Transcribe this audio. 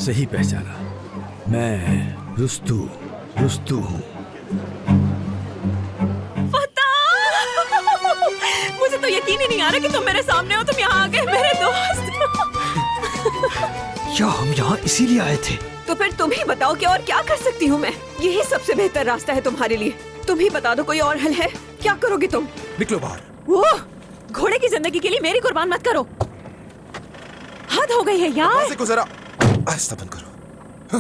सही पहचाना, मैं रुस्तु हूँ। मुझे तो यकीन ही नहीं आ रहा कि तुम मेरे सामने हो। तुम यहाँ आ गए मेरे दोस्त। क्या हम यहाँ इसीलिए आए थे? तो फिर तुम ही बताओ कि और क्या कर सकती हूँ मैं। यही सबसे बेहतर रास्ता है तुम्हारे लिए। तुम ही बता दो, कोई और हल है? क्या करोगी तुम? निकलो बाहर। वो घोड़े की जिंदगी के लिए मेरी कुर्बान मत करो। हद हो गई है यार। को जरा आहिस्ता बंद करो।